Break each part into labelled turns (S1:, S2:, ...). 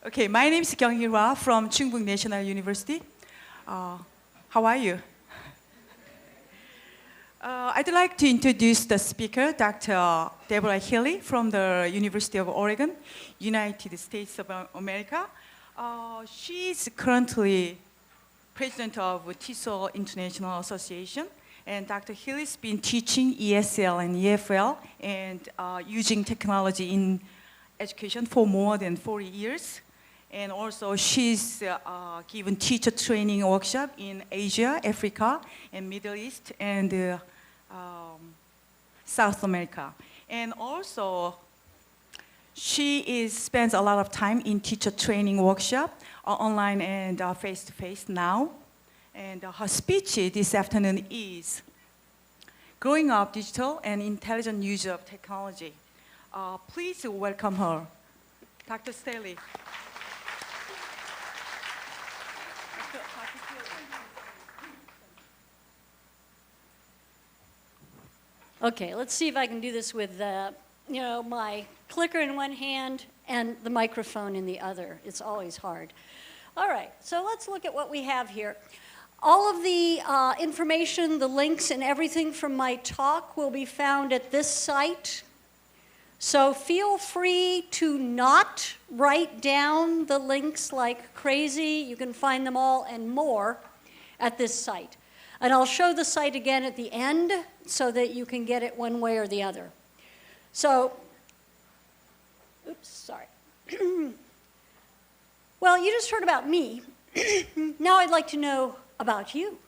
S1: Okay, my name is Kyung-hee from Chungbuk National University. How are you? I'd like to introduce the speaker, Dr. Deborah Healey from the University of Oregon, United States of America. She's currently president of TESOL International Association, and Dr. Healey's been teaching ESL and EFL and using technology in education for more than 40 years. And also she's given teacher training workshop in Asia, Africa, and Middle East, and South America. And also, she spends a lot of time in teacher training workshop, online and face-to-face now. And her speech this afternoon is Growing Up Digital and Intelligent Use of Technology. Please welcome her, Dr. Staley.
S2: Okay, let's see if I can do this with my clicker in one hand and the microphone in the other. It's always hard. All right, so let's look at what we have here. All of the information, the links, and everything from my talk will be found at this site. So feel free to not write down the links like crazy. You can find them all and more at this site. And I'll show the site again at the end so that you can get it one way or the other. So, oops, sorry. Well, you just heard about me. Now I'd like to know about you.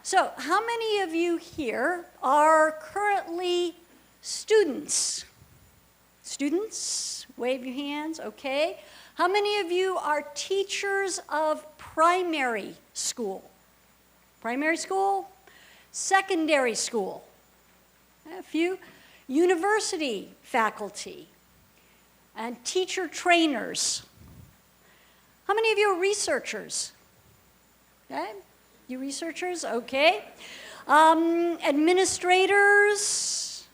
S2: So, how many of you here are currently students? Students? Wave your hands, okay. How many of you are teachers of primary school? Primary school, secondary school, a few, university faculty, and teacher trainers. How many of you are researchers? Okay, you researchers, okay. Administrators.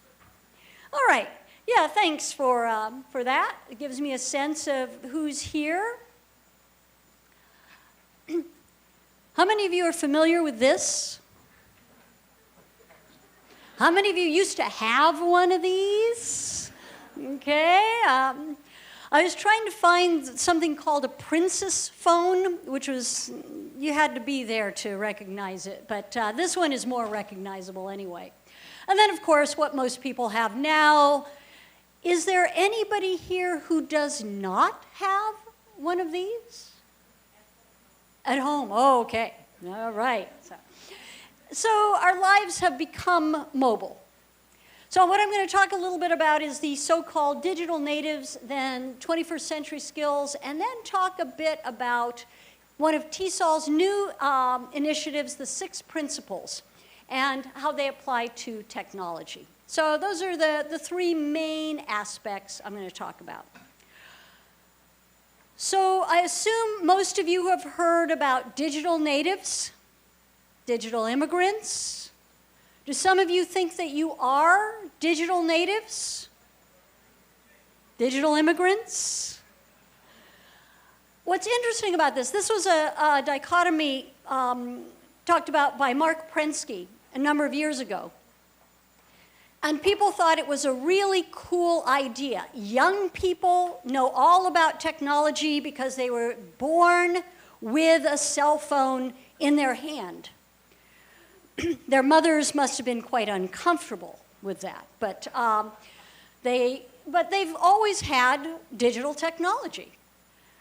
S2: All right, yeah, thanks for that. It gives me a sense of who's here. How many of you are familiar with this? How many of you used to have one of these? Okay. I was trying to find something called a princess phone, which was, you had to be there to recognize it, but this one is more recognizable anyway. And then, of course, what most people have now. Is there anybody here who does not have one of these? At home, oh, okay, all right. So our lives have become mobile. So what I'm going to talk a little bit about is the so-called digital natives, then 21st century skills, and then talk a bit about one of TESOL's new initiatives, the 6 principles, and how they apply to technology. So those are the 3 main aspects I'm going to talk about. So I assume most of you have heard about digital natives, digital immigrants. Do some of you think that you are digital natives? Digital immigrants? What's interesting about this was a dichotomy talked about by Mark Prensky a number of years ago. And people thought it was a really cool idea. Young people know all about technology because they were born with a cell phone in their hand. Their mothers must have been quite uncomfortable with that, but they've always had digital technology.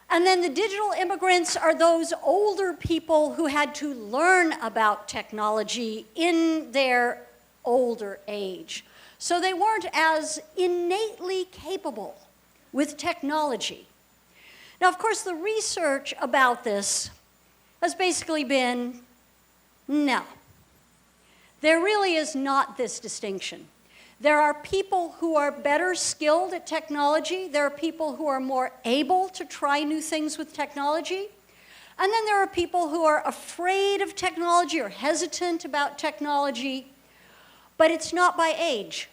S2: And then the digital immigrants are those older people who had to learn about technology in their older age. So they weren't as innately capable with technology. Now, of course, the research about this has basically been, no. There really is not this distinction. There are people who are better skilled at technology. There are people who are more able to try new things with technology. And then there are people who are afraid of technology or hesitant about technology, but it's not by age.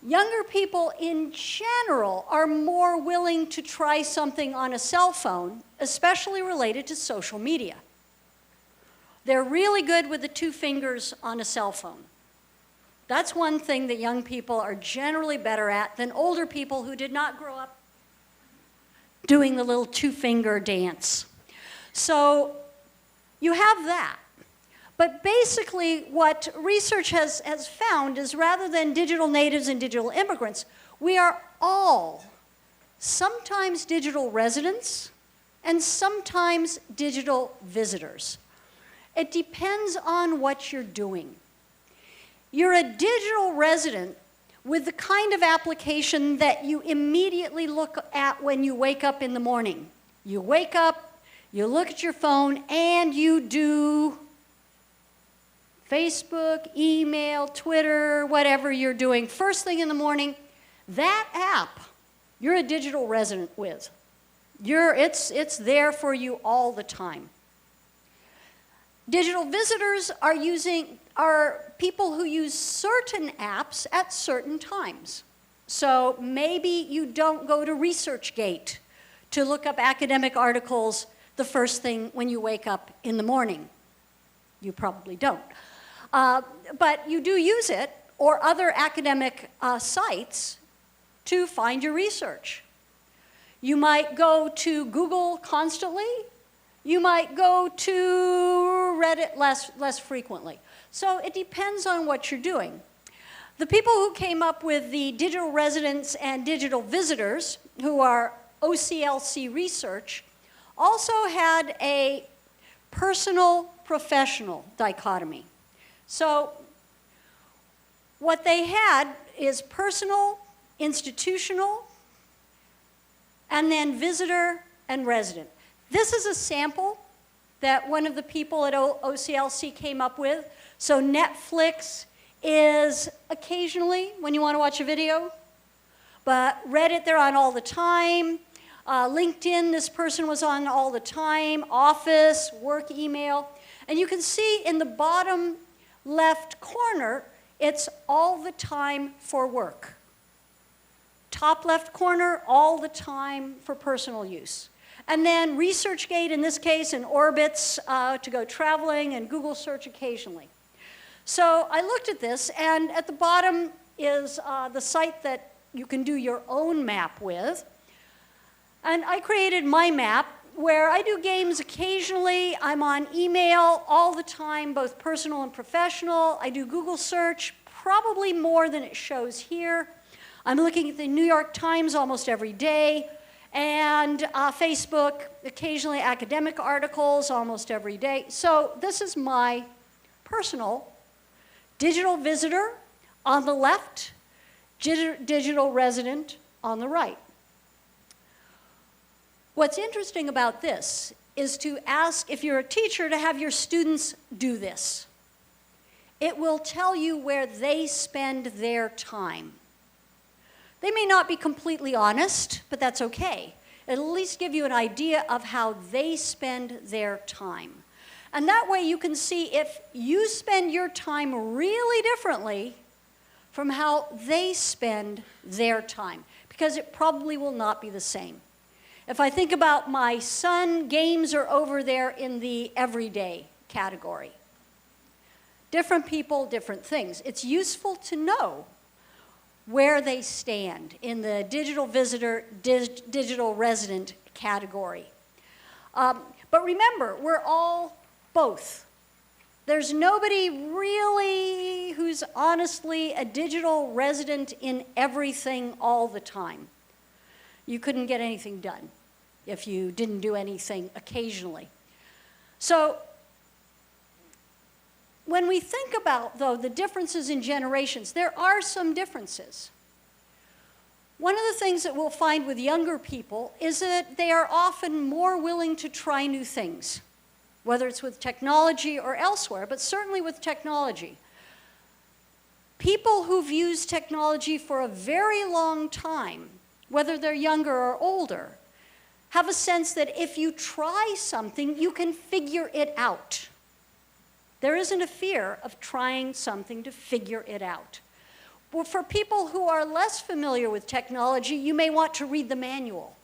S2: Younger people in general are more willing to try something on a cell phone, especially related to social media. They're really good with the 2 fingers on a cell phone. That's one thing that young people are generally better at than older people who did not grow up doing the little 2-finger dance. So you have that. But basically what research has found is rather than digital natives and digital immigrants, we are all sometimes digital residents and sometimes digital visitors. It depends on what you're doing. You're a digital resident with the kind of application that you immediately look at when you wake up in the morning. You wake up, you look at your phone, and you do Facebook, email, Twitter, whatever you're doing. First thing in the morning, that app, you're a digital resident with. It's there for you all the time. Digital visitors are people who use certain apps at certain times. So maybe you don't go to ResearchGate to look up academic articles the first thing when you wake up in the morning. You probably don't. But you do use it, or other academic sites, to find your research. You might go to Google constantly. You might go to Reddit less frequently. So it depends on what you're doing. The people who came up with the digital residents and digital visitors, who are OCLC research, also had a personal-professional dichotomy. So what they had is personal, institutional, and then visitor and resident. This is a sample that one of the people at OCLC came up with. So Netflix is occasionally when you want to watch a video, but Reddit, they're on all the time. LinkedIn, this person was on all the time. Office, work email. And you can see in the bottom left corner, it's all the time for work. Top left corner, all the time for personal use. And then ResearchGate in this case, and Orbitz to go traveling, and Google search occasionally. So I looked at this, and at the bottom is the site that you can do your own map with. And I created my map, where I do games occasionally. I'm on email all the time, both personal and professional. I do Google search, probably more than it shows here. I'm looking at the New York Times almost every day, and Facebook, occasionally academic articles almost every day. So this is my personal digital visitor on the left, digital resident on the right. What's interesting about this is to ask, if you're a teacher, to have your students do this. It will tell you where they spend their time. They may not be completely honest, but that's okay. It'll at least give you an idea of how they spend their time. And that way you can see if you spend your time really differently from how they spend their time, because it probably will not be the same. If I think about my son, games are over there in the everyday category. Different people, different things. It's useful to know where they stand in the digital visitor, digital resident category. But remember, we're all both. There's nobody really who's honestly a digital resident in everything all the time. You couldn't get anything done if you didn't do anything occasionally. So when we think about, though, the differences in generations, there are some differences. One of the things that we'll find with younger people is that they are often more willing to try new things, whether it's with technology or elsewhere, but certainly with technology. People who've used technology for a very long time, whether they're younger or older, have a sense that if you try something, you can figure it out. There isn't a fear of trying something to figure it out. for people who are less familiar with technology, you may want to read the manual.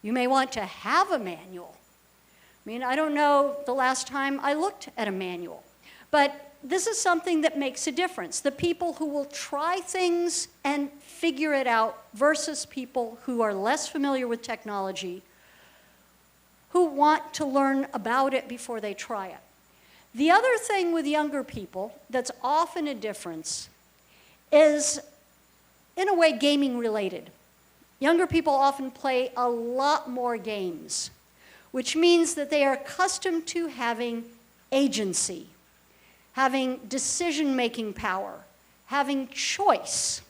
S2: You may want to have a manual. I mean, I don't know the last time I looked at a manual, but this is something that makes a difference. The people who will try things and figure it out versus people who are less familiar with technology, who want to learn about it before they try it. The other thing with younger people that's often a difference is, in a way, gaming related. Younger people often play a lot more games, which means that they are accustomed to having agency, having decision-making power, having choice.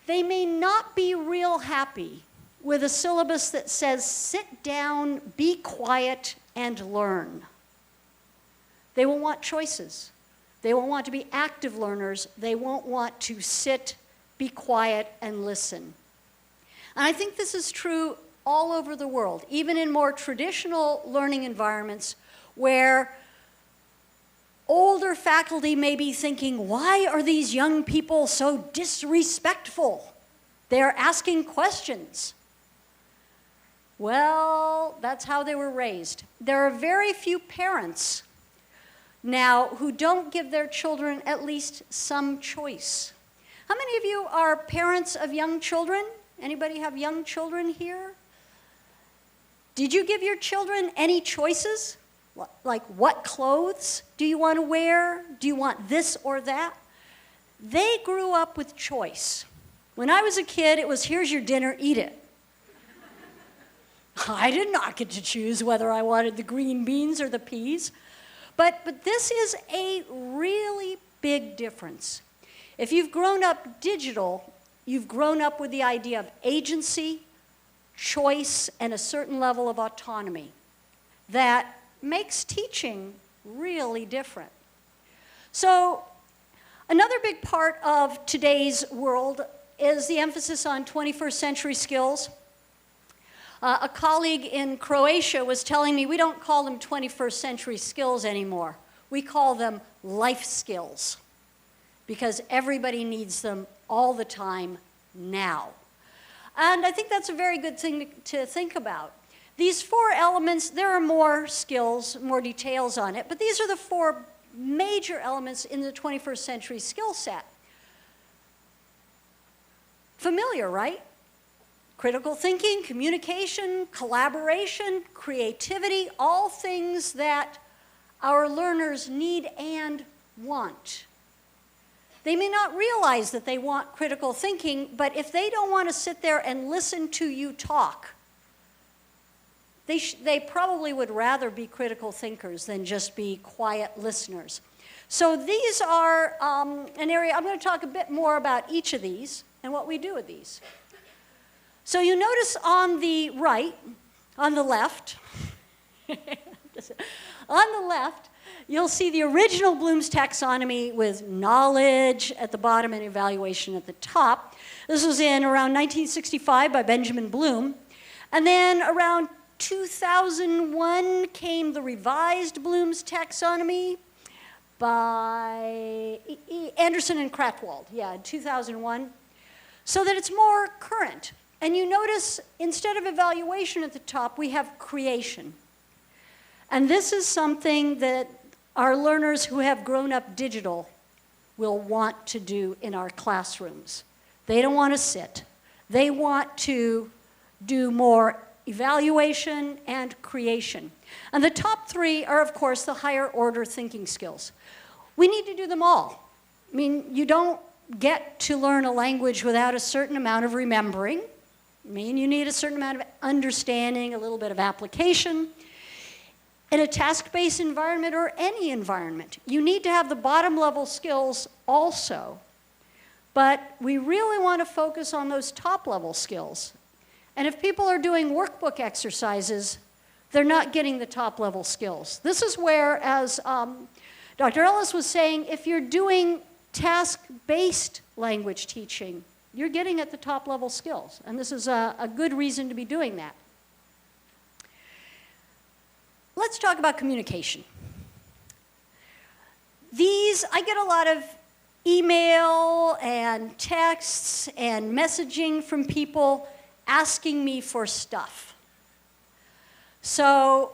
S2: They may not be real happy with a syllabus that says, sit down, be quiet, and learn. They will want choices. They will want to be active learners. They won't want to sit, be quiet, and listen. And I think this is true all over the world, even in more traditional learning environments where older faculty may be thinking, why are these young people so disrespectful? They're asking questions. Well, that's how they were raised. There are very few parents now who don't give their children at least some choice. How many of you are parents of young children? Anybody have young children here? Did you give your children any choices? Like what clothes do you want to wear? Do you want this or that? They grew up with choice. When I was a kid, it was, here's your dinner, eat it. I did not get to choose whether I wanted the green beans or the peas. But this is a really big difference. If you've grown up digital, you've grown up with the idea of agency, choice, and a certain level of autonomy that makes teaching really different. So another big part of today's world is the emphasis on 21st century skills. A colleague in Croatia was telling me we don't call them 21st century skills anymore. We call them life skills because everybody needs them all the time now. And I think that's a very good thing to think about. These 4 elements, there are more skills, more details on it, but these are the 4 major elements in the 21st century skill set. Familiar, right? Critical thinking, communication, collaboration, creativity, all things that our learners need and want. They may not realize that they want critical thinking, but if they don't want to sit there and listen to you talk, they probably would rather be critical thinkers than just be quiet listeners. So these are an area, I'm going to talk a bit more about each of these and what we do with these. So you notice on the right, on the left, you'll see the original Bloom's taxonomy with knowledge at the bottom and evaluation at the top. This was in around 1965 by Benjamin Bloom. And then around 2001 came the revised Bloom's taxonomy by Anderson and Krathwold, in 2001, so that it's more current. And you notice, instead of evaluation at the top, we have creation. And this is something that our learners who have grown up digital will want to do in our classrooms. They don't want to sit. They want to do more evaluation and creation. And the top 3 are, of course, the higher order thinking skills. We need to do them all. I mean, you don't get to learn a language without a certain amount of remembering. I mean, you need a certain amount of understanding, a little bit of application. In a task-based environment or any environment, you need to have the bottom level skills also. But we really want to focus on those top level skills. And if people are doing workbook exercises, they're not getting the top level skills. This is where, as Dr. Ellis was saying, if you're doing task-based language teaching, you're getting at the top level skills. And this is a good reason to be doing that. Let's talk about communication. I get a lot of email and texts and messaging from people asking me for stuff. So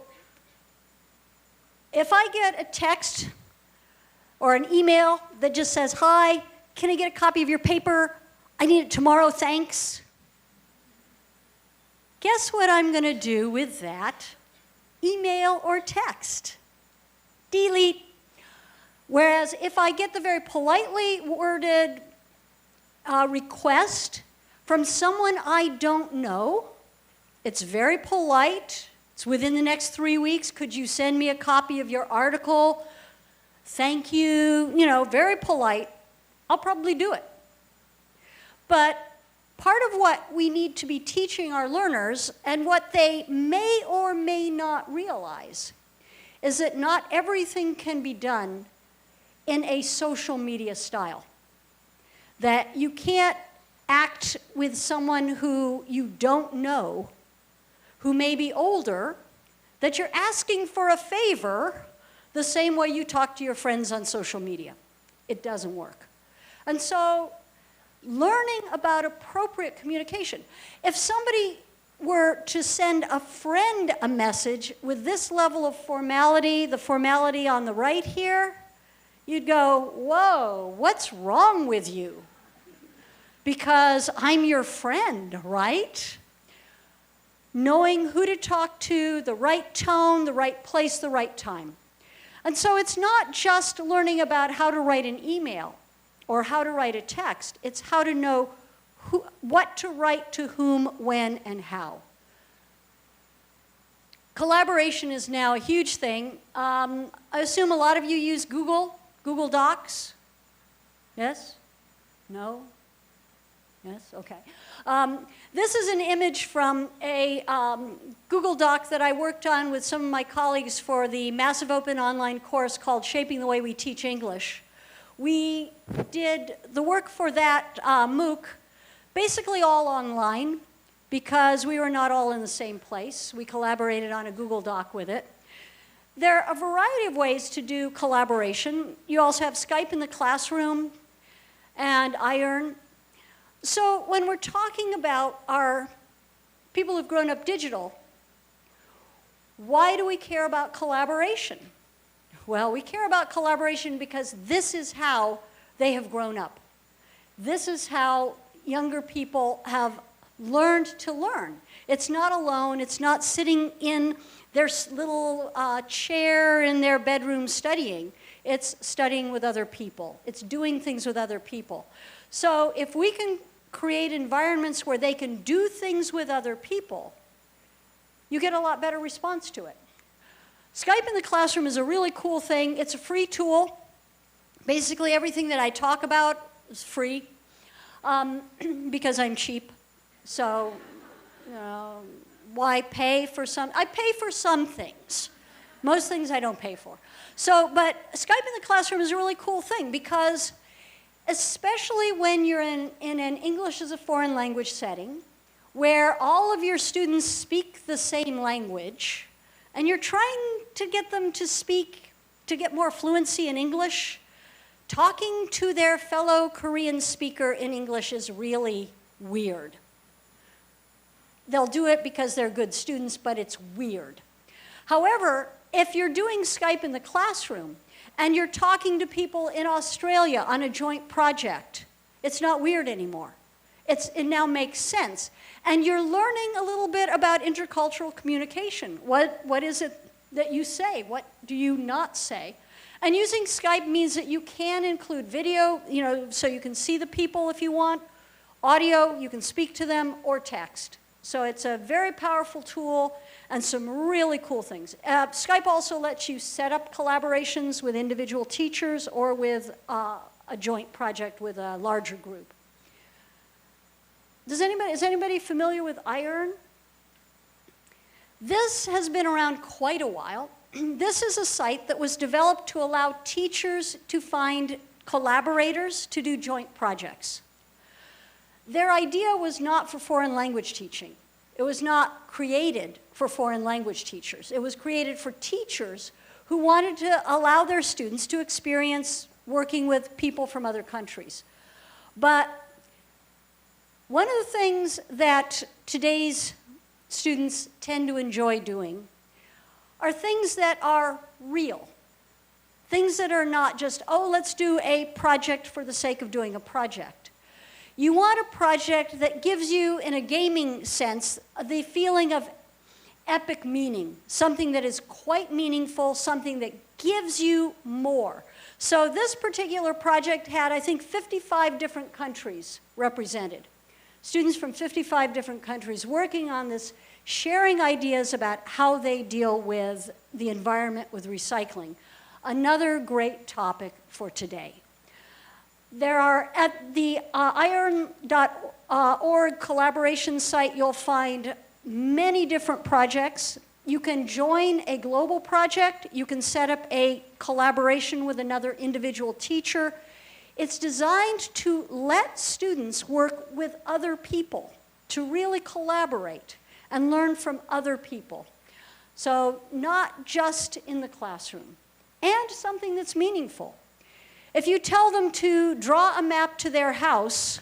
S2: if I get a text or an email that just says, "Hi, can I get a copy of your paper? I need it tomorrow, thanks." Guess what I'm going to do with that email or text? Delete. Whereas if I get the very politely worded request from someone I don't know, it's very polite. It's within the next 3 weeks. Could you send me a copy of your article? Thank you. You know, very polite. I'll probably do it. But part of what we need to be teaching our learners, and what they may or may not realize, is that not everything can be done in a social media style. That you can't act with someone who you don't know, who may be older, that you're asking for a favor the same way you talk to your friends on social media. It doesn't work. And so, learning about appropriate communication. If somebody were to send a friend a message with this level of formality, the formality on the right here, you'd go, "Whoa, what's wrong with you?" Because I'm your friend, right? Knowing who to talk to, the right tone, the right place, the right time. And so it's not just learning about how to write an email or how to write a text. It's how to know what to write to whom, when, and how. Collaboration is now a huge thing. I assume a lot of you use Google Docs? Yes? No? Yes? Okay. This is an image from a Google Doc that I worked on with some of my colleagues for the massive open online course called Shaping the Way We Teach English. We did the work for that MOOC basically all online because we were not all in the same place. We collaborated on a Google Doc with it. There are a variety of ways to do collaboration. You also have Skype in the classroom and Iron. So when we're talking about our people who've grown up digital, why do we care about collaboration? Well, we care about collaboration because this is how they have grown up. This is how younger people have learned to learn. It's not alone. It's not sitting in their little chair in their bedroom studying. It's studying with other people. It's doing things with other people. So if we can create environments where they can do things with other people, you get a lot better response to it. Skype in the classroom is a really cool thing. It's a free tool. Basically, everything that I talk about is free because I'm cheap. So, you know, why pay for some? I pay for some things. Most things I don't pay for. So, but Skype in the classroom is a really cool thing because especially when you're in an English as a foreign language setting where all of your students speak the same language, and you're trying to get them to speak, to get more fluency in English, talking to their fellow Korean speaker in English is really weird. They'll do it because they're good students, but it's weird. However, if you're doing Skype in the classroom and you're talking to people in Australia on a joint project, it's not weird anymore. It now makes sense. And you're learning a little bit about intercultural communication. What is it that you say? What do you not say? And using Skype means that you can include video, so you can see the people if you want, audio, you can speak to them, or text. So it's a very powerful tool and some really cool things. Skype also lets you set up collaborations with individual teachers or with a joint project with a larger group. Is anybody familiar with Iron? This has been around quite a while. This is a site that was developed to allow teachers to find collaborators to do joint projects. Their idea was not for foreign language teaching. It was not created for foreign language teachers. It was created for teachers who wanted to allow their students to experience working with people from other countries. But one of the things that today's students tend to enjoy doing are things that are real. Things that are not just, oh, let's do a project for the sake of doing a project. You want a project that gives you, in a gaming sense, the feeling of epic meaning, something that is quite meaningful, something that gives you more. So this particular project had, I think, 55 different countries represented. Students from 55 different countries working on this, sharing ideas about how they deal with the environment with recycling. Another great topic for today. There are, at the iron.org collaboration site, you'll find many different projects. You can join a global project. You can set up a collaboration with another individual teacher. It's designed to let students work with other people, to really collaborate and learn from other people. So not just in the classroom, and something that's meaningful. If you tell them to draw a map to their house,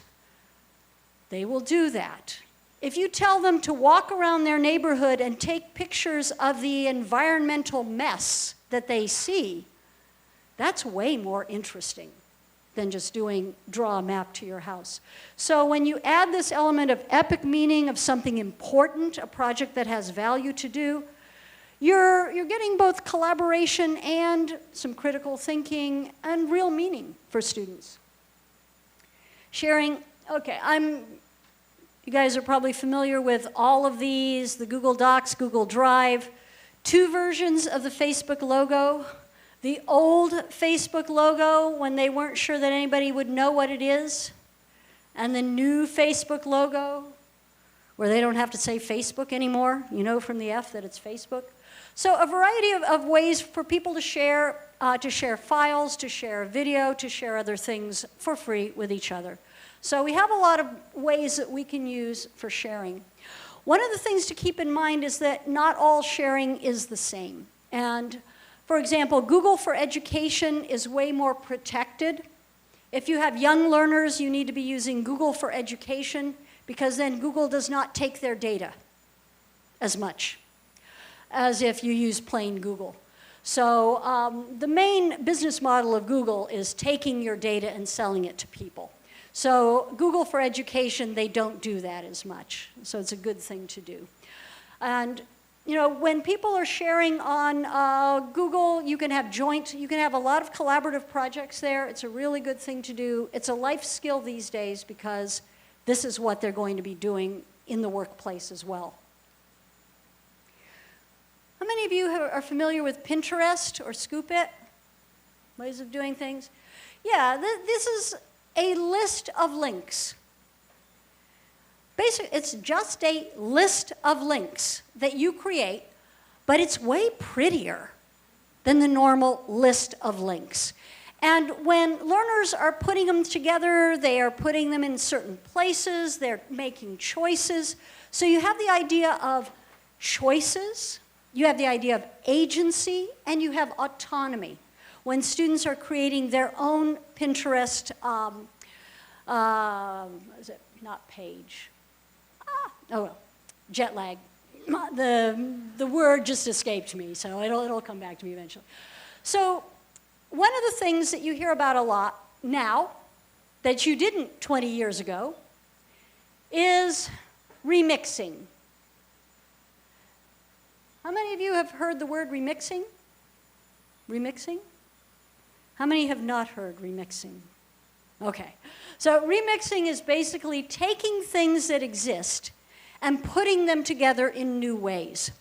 S2: they will do that. If you tell them to walk around their neighborhood and take pictures of the environmental mess that they see, that's way more interesting than just draw a map to your house. So when you add this element of epic meaning, of something important, a project that has value to do, you're getting both collaboration and some critical thinking and real meaning for students. Sharing, okay, you guys are probably familiar with all of these, the Google Docs, Google Drive, 2 versions of the Facebook logo. The old Facebook logo, when they weren't sure that anybody would know what it is, and the new Facebook logo, where they don't have to say Facebook anymore. You know from the F that it's Facebook. So a variety of ways for people to share files, to share video, to share other things for free with each other. So we have a lot of ways that we can use for sharing. One of the things to keep in mind is that not all sharing is the same. And for example, Google for Education is way more protected. If you have young learners, you need to be using Google for Education, because then Google does not take their data as much as if you use plain Google. So the main business model of Google is taking your data and selling it to people. So Google for Education, they don't do that as much. So it's a good thing to do. And you know, when people are sharing on Google, you can have a lot of collaborative projects there. It's a really good thing to do. It's a life skill these days because this is what they're going to be doing in the workplace as well. How many of you are familiar with Pinterest or Scoop It? Ways of doing things? Yeah, this is a list of links. Basically, it's just a list of links that you create, but it's way prettier than the normal list of links. And when learners are putting them together, they are putting them in certain places, they're making choices. So you have the idea of choices, you have the idea of agency, and you have autonomy. When students are creating their own Pinterest, is it not page? Oh well, jet lag. The word just escaped me, so it'll come back to me eventually. So one of the things that you hear about a lot now that you didn't 20 years ago is remixing. How many of you have heard the word remixing? Remixing? How many have not heard remixing? Okay. So remixing is basically taking things that exist and putting them together in new ways.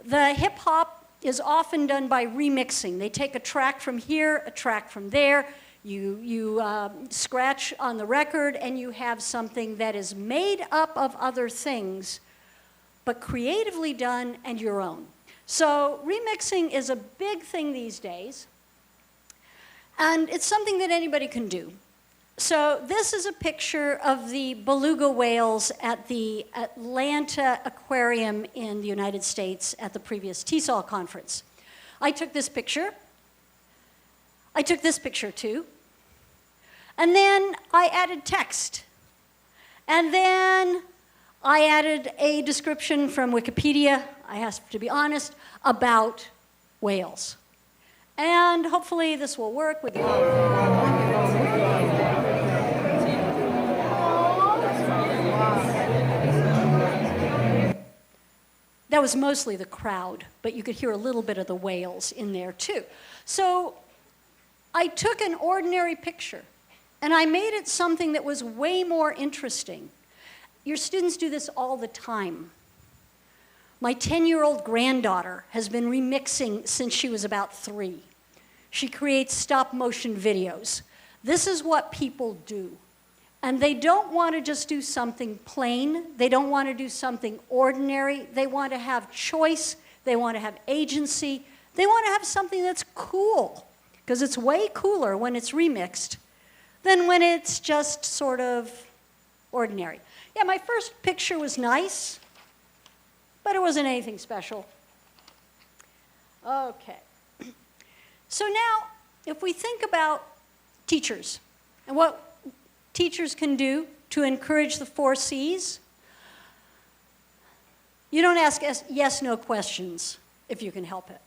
S2: The hip hop is often done by remixing. They take a track from here, a track from there, you scratch on the record, and you have something that is made up of other things, but creatively done and your own. So remixing is a big thing these days, and it's something that anybody can do. So this is a picture of the beluga whales at the Atlanta Aquarium in the United States at the previous TESOL conference. I took this picture. I took this picture too. And then I added text. And then I added a description from Wikipedia, I have to be honest, about whales. And hopefully this will work with you. That was mostly the crowd, but you could hear a little bit of the whales in there too. So I took an ordinary picture and I made it something that was way more interesting. Your students do this all the time. My 10-year-old granddaughter has been remixing since she was about 3. She creates stop-motion videos. This is what people do. And they don't want to just do something plain. They don't want to do something ordinary. They want to have choice. They want to have agency. They want to have something that's cool, because it's way cooler when it's remixed than when it's just sort of ordinary. Yeah, my first picture was nice, but it wasn't anything special. Okay. So now, if we think about teachers and what teachers can do to encourage the 4 C's, you don't ask yes/no questions if you can help it.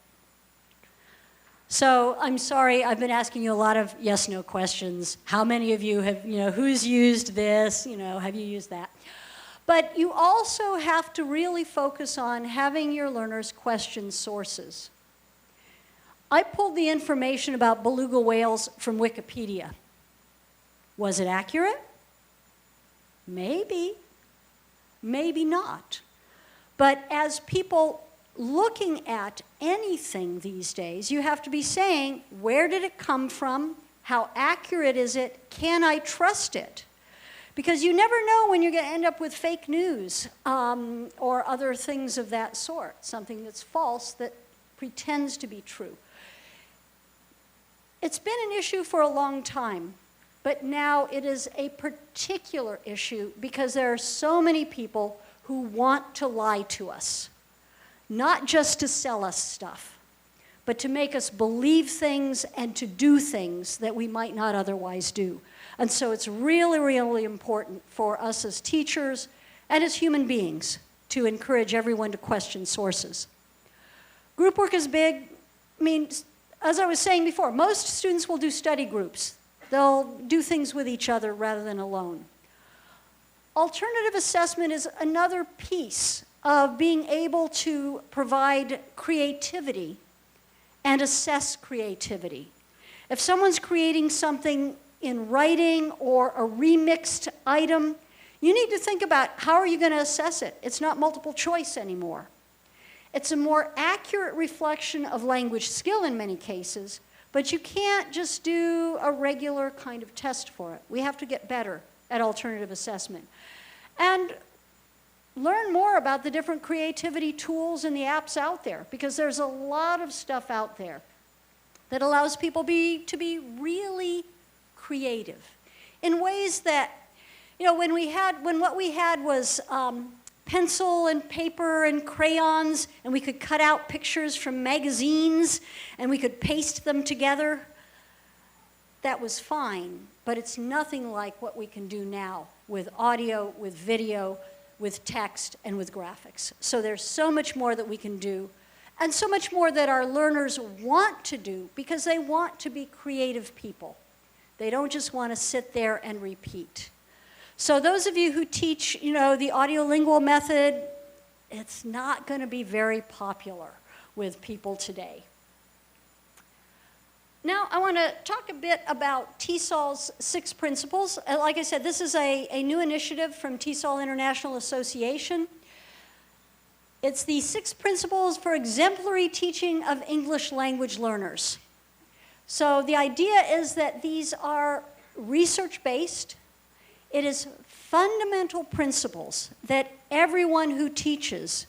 S2: So I'm sorry, I've been asking you a lot of yes/no questions. How many of you have, who's used this? Have you used that? But you also have to really focus on having your learners question sources. I pulled the information about beluga whales from Wikipedia. Was it accurate? Maybe. Maybe not. But as people looking at anything these days, you have to be saying, where did it come from? How accurate is it? Can I trust it? Because you never know when you're going to end up with fake news or other things of that sort, something that's false that pretends to be true. It's been an issue for a long time, but now it is a particular issue because there are so many people who want to lie to us, not just to sell us stuff, but to make us believe things and to do things that we might not otherwise do. And so it's really, really important for us as teachers and as human beings to encourage everyone to question sources. Group work is big. I mean, as I was saying before, most students will do study groups. They'll do things with each other rather than alone. Alternative assessment is another piece of being able to provide creativity and assess creativity. If someone's creating something in writing or a remixed item, you need to think about how are you going to assess it. It's not multiple choice anymore. It's a more accurate reflection of language skill in many cases, but you can't just do a regular kind of test for it. We have to get better at alternative assessment. And learn more about the different creativity tools and the apps out there, because there's a lot of stuff out there that allows people to be really creative in ways that, when what we had was pencil and paper and crayons, and we could cut out pictures from magazines and we could paste them together, that was fine, but it's nothing like what we can do now with audio, with video, with text, and with graphics. So there's so much more that we can do, and so much more that our learners want to do because they want to be creative people. They don't just want to sit there and repeat. So those of you who teach, the audiolingual method, it's not going to be very popular with people today. Now, I want to talk a bit about TESOL's 6 principles. Like I said, this is a new initiative from TESOL International Association. It's the 6 principles for exemplary teaching of English language learners. So the idea is that these are research-based. It is fundamental principles that everyone who teaches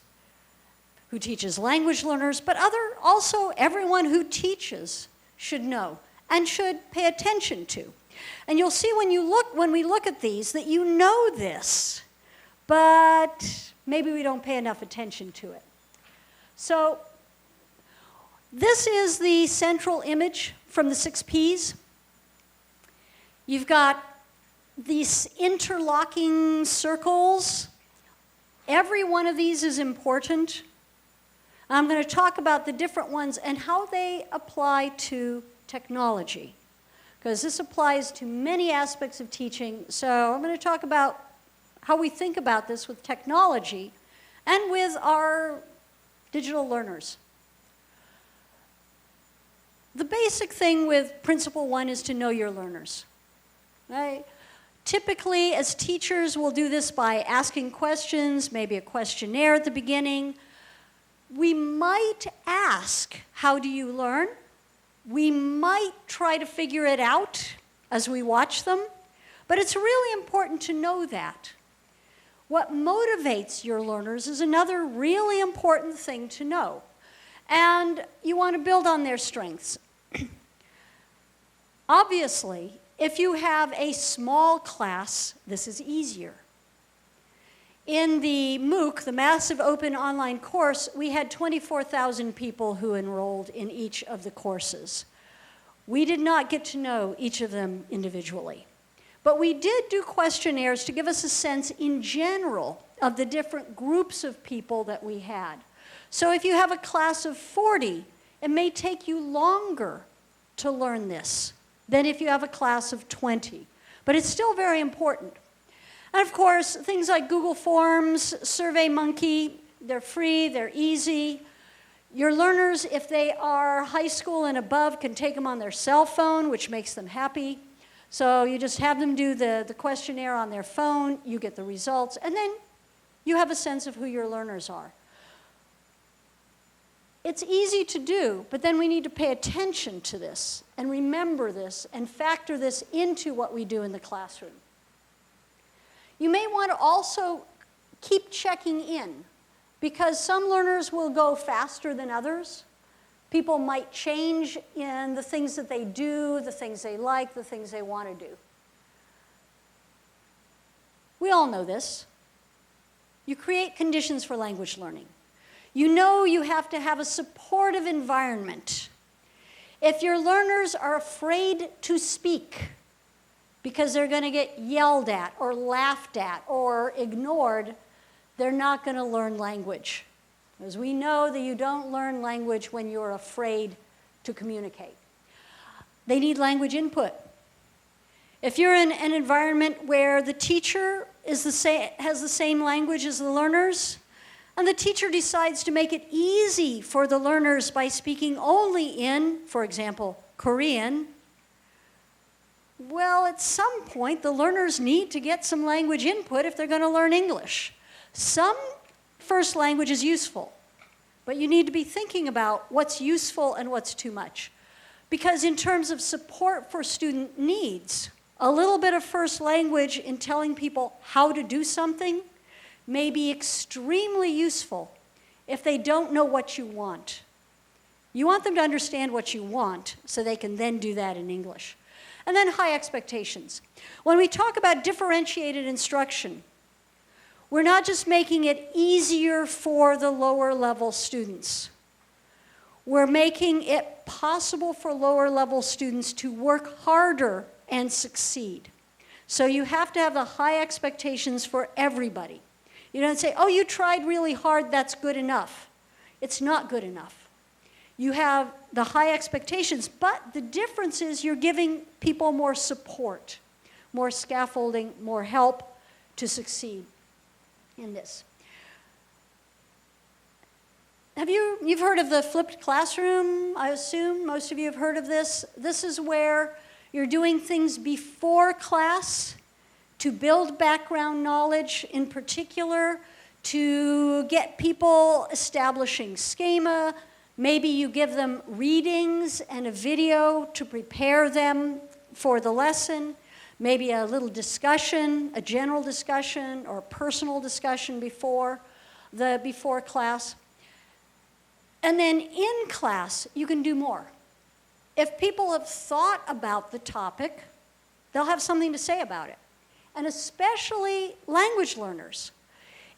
S2: language learners, but also everyone who teaches should know and should pay attention to. And you'll see when we look at these that you know this, but maybe we don't pay enough attention to it. So this is the central image from the 6 Ps. You've got these interlocking circles. Every one of these is important. I'm going to talk about the different ones and how they apply to technology, because this applies to many aspects of teaching. So I'm going to talk about how we think about this with technology and with our digital learners. The basic thing with Principle 1 is to know your learners. Right? Typically, as teachers, we'll do this by asking questions, maybe a questionnaire at the beginning. We might ask, how do you learn? We might try to figure it out as we watch them, but it's really important to know that. What motivates your learners is another really important thing to know. And you want to build on their strengths. Obviously, if you have a small class, this is easier. In the MOOC, the Massive Open Online Course, we had 24,000 people who enrolled in each of the courses. We did not get to know each of them individually. But we did do questionnaires to give us a sense in general of the different groups of people that we had. So if you have a class of 40, it may take you longer to learn this than if you have a class of 20. But it's still very important. And of course, things like Google Forms, SurveyMonkey, they're free, they're easy. Your learners, if they are high school and above, can take them on their cell phone, which makes them happy. So you just have them do the questionnaire on their phone, you get the results, and then you have a sense of who your learners are. It's easy to do, but then we need to pay attention to this and remember this and factor this into what we do in the classroom. You may want to also keep checking in, because some learners will go faster than others. People might change in the things that they do, the things they like, the things they want to do. We all know this. You create conditions for language learning. You know you have to have a supportive environment. If your learners are afraid to speak because they're going to get yelled at or laughed at or ignored, they're not going to learn language. Because we know that you don't learn language when you're afraid to communicate. They need language input. If you're in an environment where the teacher has the same language as the learners, and the teacher decides to make it easy for the learners by speaking only in, for example, Korean, well, at some point, the learners need to get some language input if they're going to learn English. Some first language is useful, but you need to be thinking about what's useful and what's too much. Because in terms of support for student needs, a little bit of first language in telling people how to do something may be extremely useful if they don't know what you want. You want them to understand what you want so they can then do that in English. And then high expectations. When we talk about differentiated instruction, we're not just making it easier for the lower level students. We're making it possible for lower level students to work harder and succeed. So you have to have the high expectations for everybody. You don't say, oh, you tried really hard, that's good enough. It's not good enough. You have the high expectations, but the difference is you're giving people more support, more scaffolding, more help to succeed in this. You've heard of the flipped classroom, I assume. Most of you have heard of this. This is where you're doing things before class to build background knowledge, in particular, to get people establishing schema. Maybe you give them readings and a video to prepare them for the lesson. Maybe a little discussion, a general discussion, or a personal discussion before class. And then in class, you can do more. If people have thought about the topic, they'll have something to say about it. And especially language learners.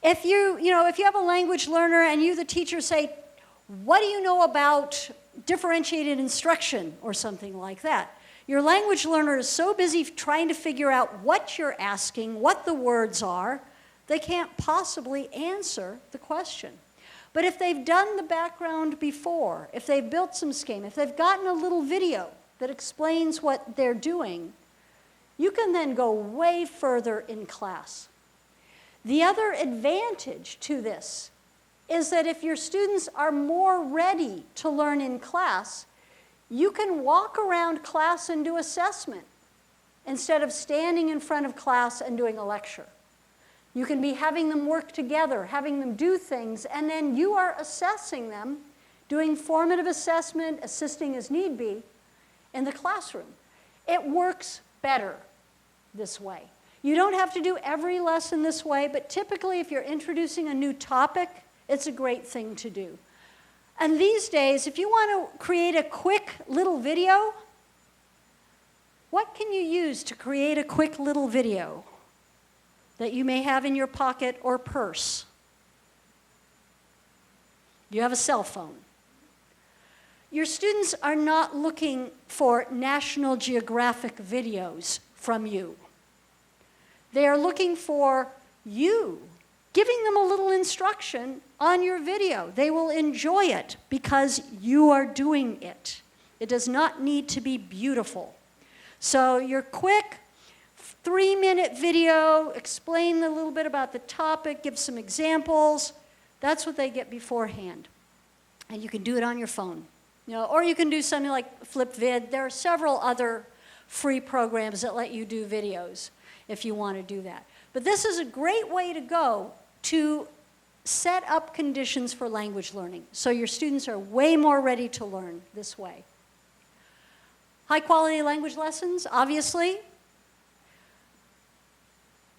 S2: If you have a language learner and you, the teacher, say, what do you know about differentiated instruction or something like that? Your language learner is so busy trying to figure out what you're asking, what the words are, they can't possibly answer the question. But if they've done the background before, if they've built some scheme, if they've gotten a little video that explains what they're doing, you can then go way further in class. The other advantage to this is that if your students are more ready to learn in class, you can walk around class and do assessment instead of standing in front of class and doing a lecture. You can be having them work together, having them do things, and then you are assessing them, doing formative assessment, assisting as need be, in the classroom. It works better this way. You don't have to do every lesson this way, but typically if you're introducing a new topic, it's a great thing to do. And these days, if you want to create a quick little video, what can you use to create a quick little video that you may have in your pocket or purse? You have a cell phone. Your students are not looking for National Geographic videos from you. They are looking for you giving them a little instruction on your video. They will enjoy it because you are doing it. It does not need to be beautiful. So your quick 3-minute video, explain a little bit about the topic, give some examples. That's what they get beforehand. And you can do it on your phone. Or you can do something like FlipVid. There are several other free programs that let you do videos if you want to do that. But this is a great way to go to set up conditions for language learning. So your students are way more ready to learn this way. High quality language lessons, obviously.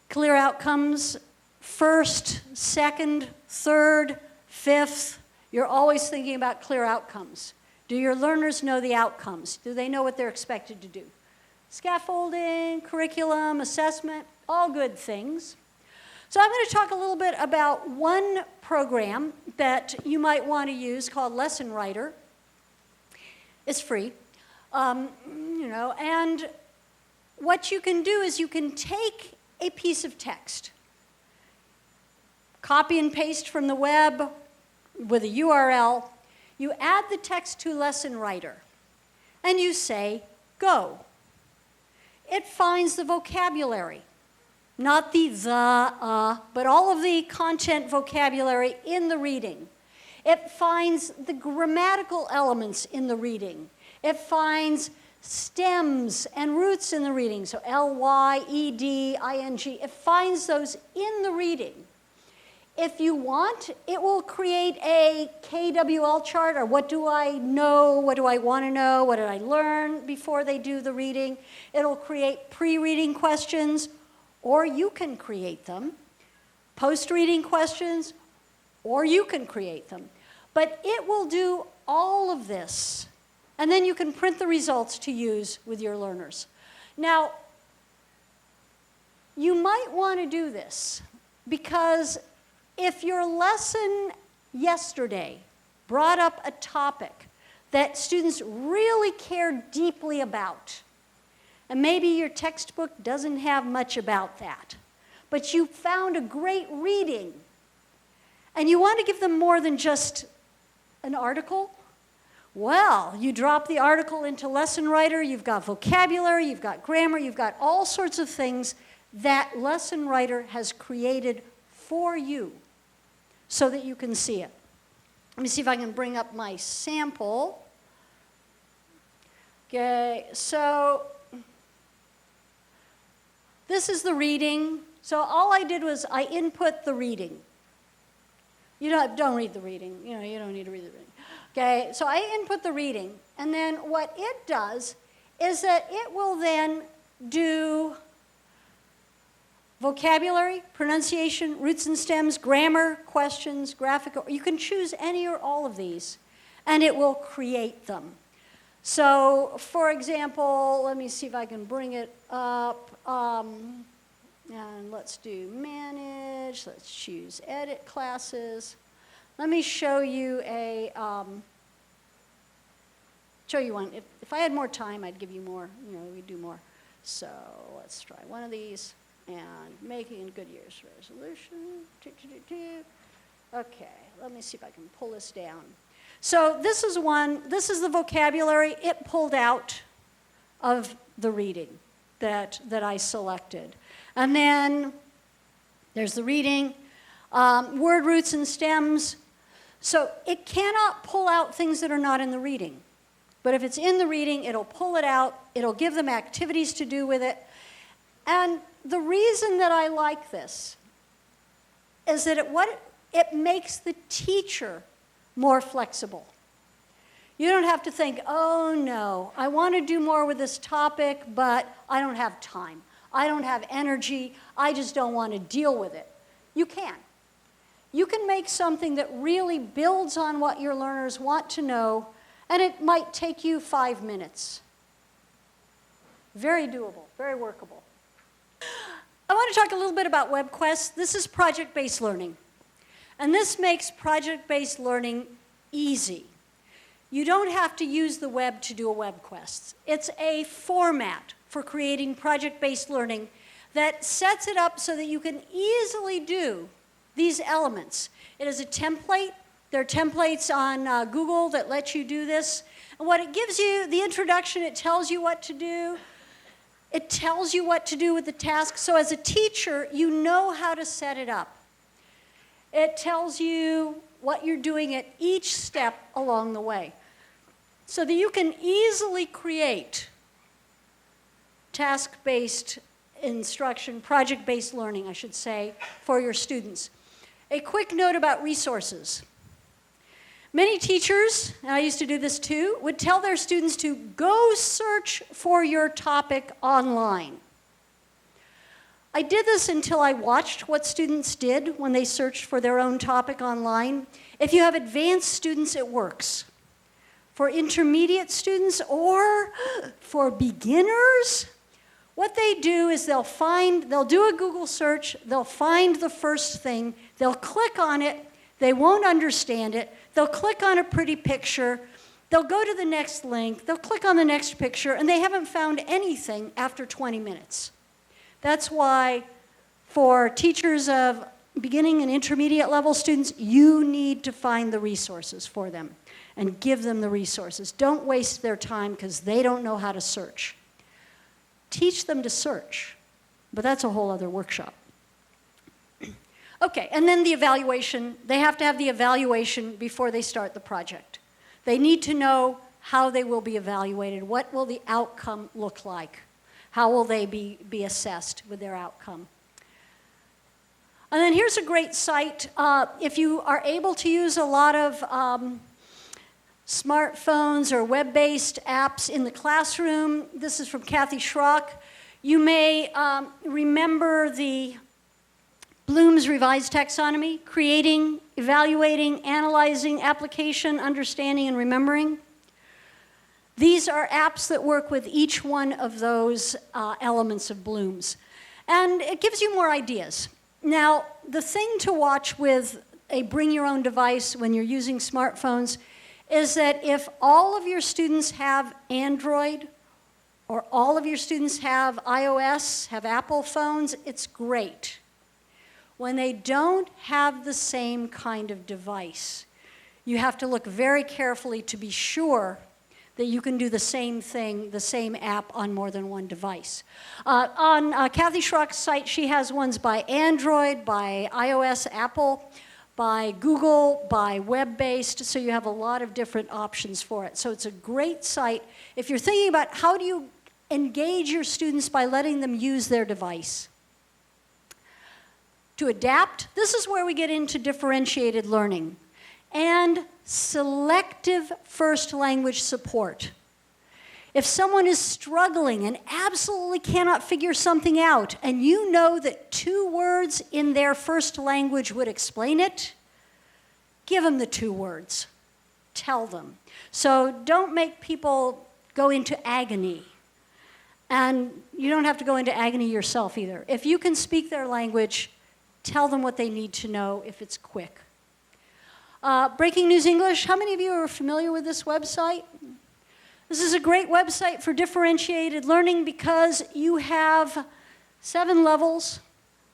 S2: Clear outcomes, first, second, third, fifth. You're always thinking about clear outcomes. Do your learners know the outcomes? Do they know what they're expected to do? Scaffolding, curriculum, assessment, all good things. So I'm going to talk a little bit about one program that you might want to use called Lesson Writer. It's free. And what you can do is you can take a piece of text, copy and paste from the web with a URL, you add the text to Lesson Writer, and you say, go. It finds the vocabulary, not but all of the content vocabulary in the reading. It finds the grammatical elements in the reading. It finds stems and roots in the reading, so ly, ed, ing. It finds those in the reading. If you want, it will create a KWL chart, or what do I know, what do I want to know, what did I learn before they do the reading. It'll create pre-reading questions, or you can create them. Post-reading questions, or you can create them. But it will do all of this. And then you can print the results to use with your learners. Now, you might want to do this because if your lesson yesterday brought up a topic that students really care deeply about, and maybe your textbook doesn't have much about that, but you found a great reading, and you want to give them more than just an article, well, you drop the article into Lesson Writer, you've got vocabulary, you've got grammar, you've got all sorts of things that Lesson Writer has created for you so that you can see it. Let me see if I can bring up my sample. Okay, so this is the reading. So all I did was I input the reading. You don't read the reading. You don't need to read the reading. Okay, so I input the reading, and then what it does is that it will then do vocabulary, pronunciation, roots and stems, grammar, questions, graphical. You can choose any or all of these, and it will create them. So, for example, let me see if I can bring it up. And let's do manage. Let's choose edit classes. Let me show you a show you one. If I had more time, I'd give you more. You know, we'd do more. So let's try one of these. And making good year's resolution. Okay, let me see if I can pull this down. So this is one. This is the vocabulary it pulled out of the reading that I selected. And then there's the reading, word roots and stems. So it cannot pull out things that are not in the reading. But if it's in the reading, it'll pull it out. It'll give them activities to do with it. And the reason that I like this is that it makes the teacher more flexible. You don't have to think, oh no, I want to do more with this topic, but I don't have time. I don't have energy. I just don't want to deal with it. You can. You can make something that really builds on what your learners want to know, and it might take you 5 minutes. Very doable, very workable. I want to talk a little bit about WebQuest. This is project-based learning. And this makes project-based learning easy. You don't have to use the web to do a WebQuest. It's a format for creating project-based learning that sets it up so that you can easily do these elements. It is a template. There are templates on Google that let you do this. And what it gives you, the introduction, it tells you what to do. It tells you what to do with the task. So as a teacher, you know how to set it up. It tells you what you're doing at each step along the way, so that you can easily create task-based instruction, project-based learning, I should say, for your students. A quick note about resources. Many teachers, and I used to do this too, would tell their students to go search for your topic online. I did this until I watched what students did when they searched for their own topic online. If you have advanced students, it works. For intermediate students or for beginners, what they do is they'll do a Google search, they'll find the first thing, they'll click on it, they won't understand it, they'll click on a pretty picture, they'll go to the next link, they'll click on the next picture, and they haven't found anything after 20 minutes. That's why for teachers of beginning and intermediate level students, you need to find the resources for them and give them the resources. Don't waste their time because they don't know how to search. Teach them to search, but that's a whole other workshop. Okay, and then the evaluation. They have to have the evaluation before they start the project. They need to know how they will be evaluated. What will the outcome look like? How will they be assessed with their outcome? And then here's a great site. If you are able to use a lot of smartphones or web-based apps in the classroom, this is from Kathy Schrock. You may remember the Bloom's Revised Taxonomy, creating, evaluating, analyzing, application, understanding, and remembering. These are apps that work with each one of those elements of Bloom's. And it gives you more ideas. Now, the thing to watch with a bring your own device when you're using smartphones is that if all of your students have Android or all of your students have iOS, have Apple phones, it's great. When they don't have the same kind of device, you have to look very carefully to be sure that you can do the same thing, the same app on more than one device. On Kathy Schrock's site, she has ones by Android, by iOS, Apple, by Google, by web-based, so you have a lot of different options for it. So it's a great site. If you're thinking about how do you engage your students by letting them use their device. To adapt, this is where we get into differentiated learning and selective first language support. If someone is struggling and absolutely cannot figure something out, and you know that 2 words in their first language would explain it, give them the 2 words. Tell them. So don't make people go into agony. And you don't have to go into agony yourself either. If you can speak their language, tell them what they need to know if it's quick. Breaking News English, how many of you are familiar with this website? This is a great website for differentiated learning because you have 7 levels.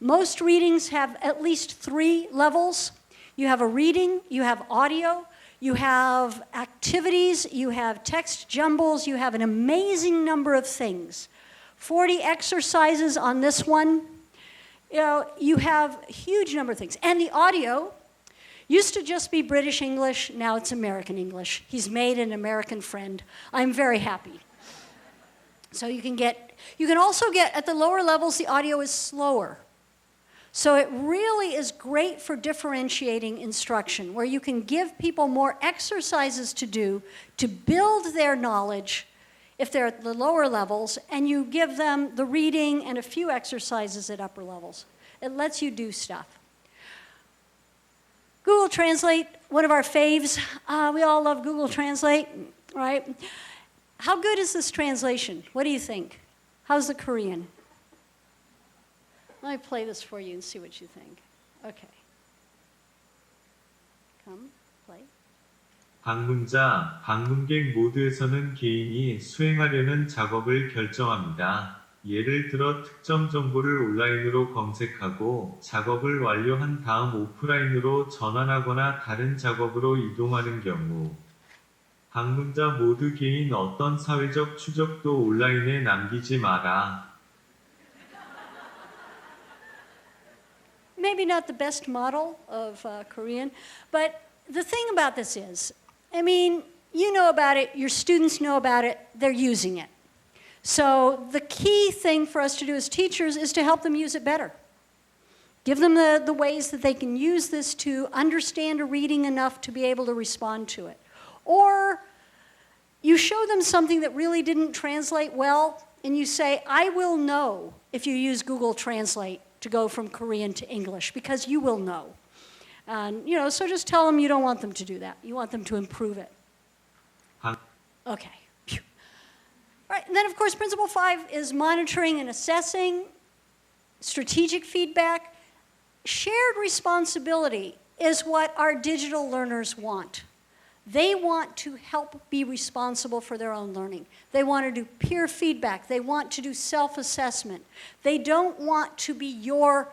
S2: Most readings have at least 3 levels. You have a reading, you have audio, you have activities, you have text jumbles, you have an amazing number of things. 40 exercises on this one. You have a huge number of things. And the audio used to just be British English, now it's American English. He's made an American friend. I'm very happy. So you can also get, at the lower levels, the audio is slower. So it really is great for differentiating instruction, where you can give people more exercises to do to build their knowledge if they're at the lower levels, and you give them the reading and a few exercises at upper levels. It lets you do stuff. Google Translate, one of our faves. We all love Google Translate, right? How good is this translation? What do you think? How's the Korean? Let me play this for you and see what you think. Okay. Come, play.
S3: 방문자, 방문객 모두에서는 개인이 수행하려는 작업을 결정합니다. 예를 들어 특정 정보를 온라인으로 검색하고 작업을 완료한 다음 오프라인으로 전환하거나 다른 작업으로 이동하는 경우 방문자 모두 개인 어떤 사회적 추적도 온라인에 남기지 마라.
S2: Maybe not the best model of Korean, but the thing about this is, I mean, you know about it, your students know about it, they're using it. So the key thing for us to do as teachers is to help them use it better. Give them the ways that they can use this to understand a reading enough to be able to respond to it. Or you show them something that really didn't translate well, and you say, I will know if you use Google Translate to go from Korean to English, because you will know. And, so just tell them you don't want them to do that. You want them to improve it. Okay. Phew. All right, and then, of course, Principle 5 is monitoring and assessing, strategic feedback. Shared responsibility is what our digital learners want. They want to help be responsible for their own learning. They want to do peer feedback. They want to do self-assessment. They don't want to be your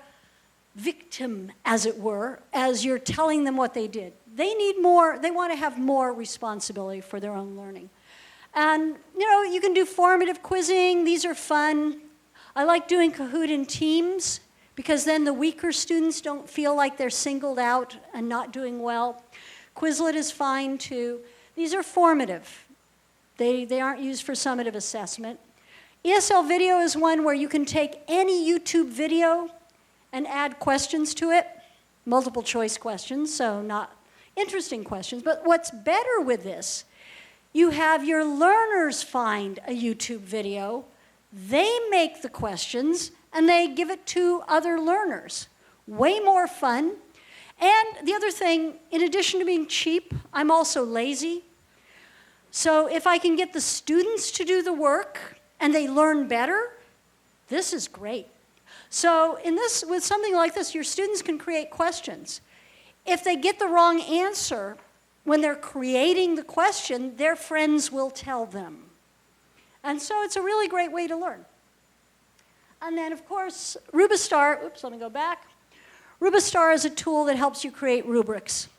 S2: victim, as it were, as you're telling them what they did. They need more, they want to have more responsibility for their own learning. And, you can do formative quizzing. These are fun. I like doing Kahoot in teams, because then the weaker students don't feel like they're singled out and not doing well. Quizlet is fine too. These are formative. They aren't used for summative assessment. ESL video is one where you can take any YouTube video and add questions to it, multiple choice questions, so not interesting questions. But what's better with this, you have your learners find a YouTube video, they make the questions, and they give it to other learners. Way more fun. And the other thing, in addition to being cheap, I'm also lazy. So if I can get the students to do the work and they learn better, this is great. So with something like this, your students can create questions. If they get the wrong answer, when they're creating the question, their friends will tell them. And so it's a really great way to learn. And then, of course, Rubistar, let me go back. Rubistar is a tool that helps you create rubrics.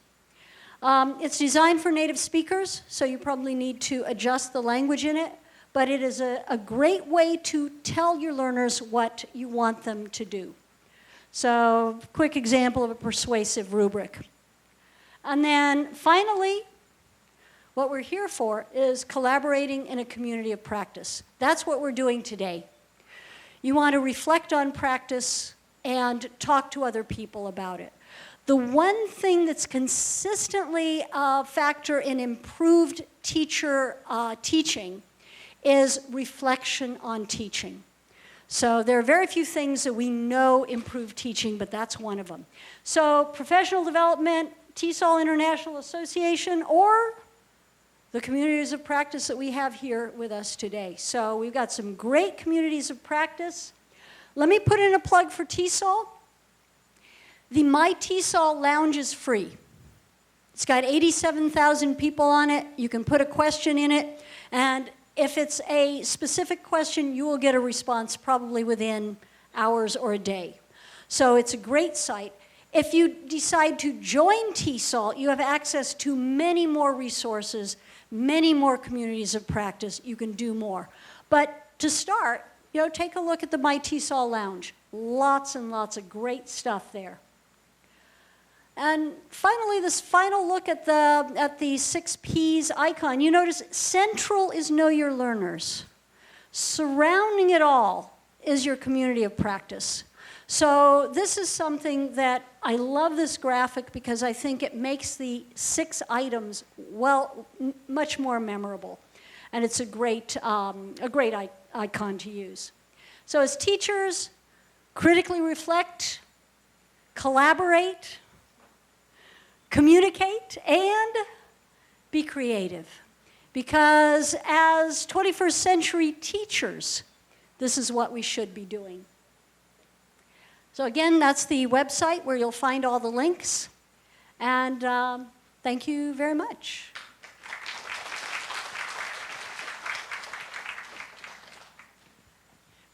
S2: It's designed for native speakers, so you probably need to adjust the language in it, but it is a great way to tell your learners what you want them to do. So, quick example of a persuasive rubric. And then, finally, what we're here for is collaborating in a community of practice. That's what we're doing today. You want to reflect on practice and talk to other people about it. The one thing that's consistently a factor in improved teacher teaching is reflection on teaching. So there are very few things that we know improve teaching, but that's one of them. So professional development, TESOL International Association, or the communities of practice that we have here with us today. So we've got some great communities of practice. Let me put in a plug for TESOL. The My TESOL Lounge is free. It's got 87,000 people on it. You can put a question in it. And if it's a specific question, you will get a response probably within hours or a day. So it's a great site. If you decide to join TESOL, you have access to many more resources, many more communities of practice. You can do more. But to start, take a look at the My TESOL Lounge. Lots and lots of great stuff there. And finally, this final look at the 6 Ps icon. You notice central is Know Your Learners. Surrounding it all is your community of practice. So this is something that I love this graphic because I think it makes the 6 items, much more memorable. And it's a great icon to use. So as teachers, critically reflect, collaborate, communicate, and be creative. Because as 21st century teachers, this is what we should be doing. So again, that's the website where you'll find all the links. And thank you very much.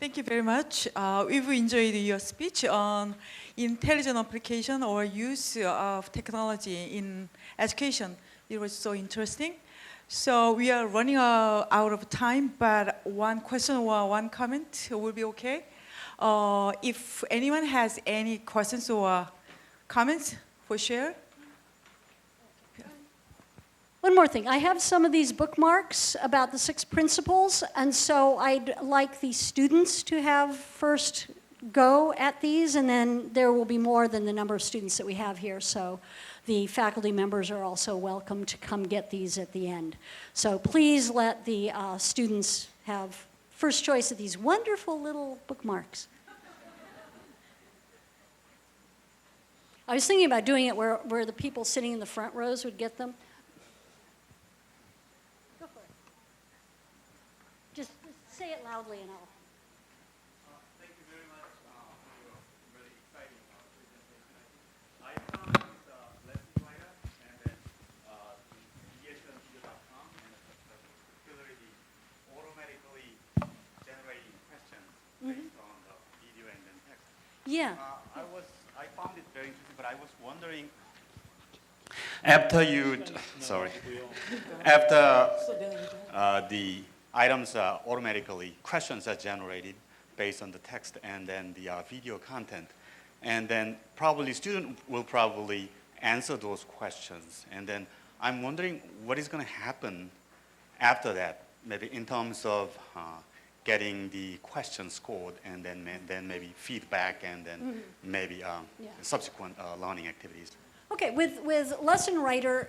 S1: Thank you very much. We've enjoyed your speech on intelligent application or use of technology in education. It was so interesting. So we are running out of time, but one question or one comment will be okay. If anyone has any questions or comments for share.
S2: One more thing. I have some of these bookmarks about the 6 principles, and so I'd like the students to have first go at these, and then there will be more than the number of students that we have here. So the faculty members are also welcome to come get these at the end. So please let the students have first choice of these wonderful little bookmarks. I was thinking about doing it where the people sitting in the front rows would get them. Go for it. Just say it loudly and I'll.
S4: Thank you very much for your very exciting presentation. I found this lesson writer and then ESLvideo.com and particularly the automatically generating questions based on the video and then text.
S2: Yeah.
S4: I found it very interesting, but I was wondering after the items automatically questions are generated based on the text and then the video content, and then probably student will probably answer those questions, and then I'm wondering what is going to happen after that, maybe in terms of getting the question scored and then maybe feedback and then maybe subsequent learning activities.
S2: Okay, with Lesson Writer,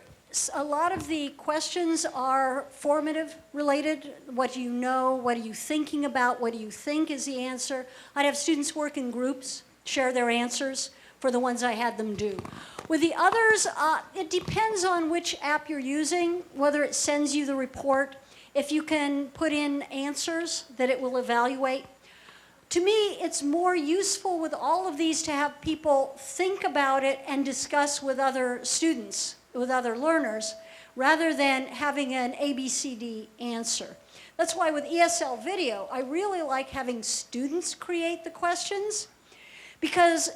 S2: a lot of the questions are formative related. What do you know? What are you thinking about? What do you think is the answer? I'd have students work in groups, share their answers for the ones I had them do. With the others, it depends on which app you're using, whether it sends you the report. If you can put in answers that it will evaluate. To me, it's more useful with all of these to have people think about it and discuss with other students, with other learners, rather than having an ABCD answer. That's why with ESL video, I really like having students create the questions, because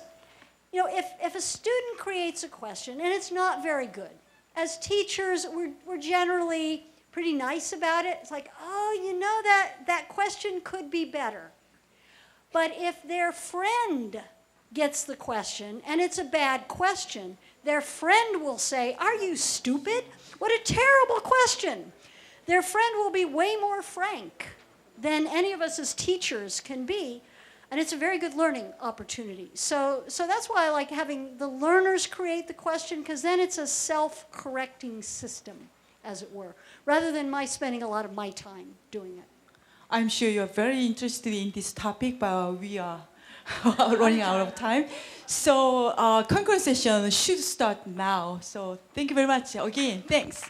S2: if a student creates a question and it's not very good, as teachers, we're generally pretty nice about it. It's like, that question could be better. But if their friend gets the question and it's a bad question, their friend will say, "Are you stupid? What a terrible question." Their friend will be way more frank than any of us as teachers can be, and it's a very good learning opportunity. So that's why I like having the learners create the question, because then it's a self-correcting system, as it were, rather than my spending a lot of my time doing it.
S1: I'm sure you're very interested in this topic, but we are running out of time. So concurrent session should start now. So thank you very much again. Thanks.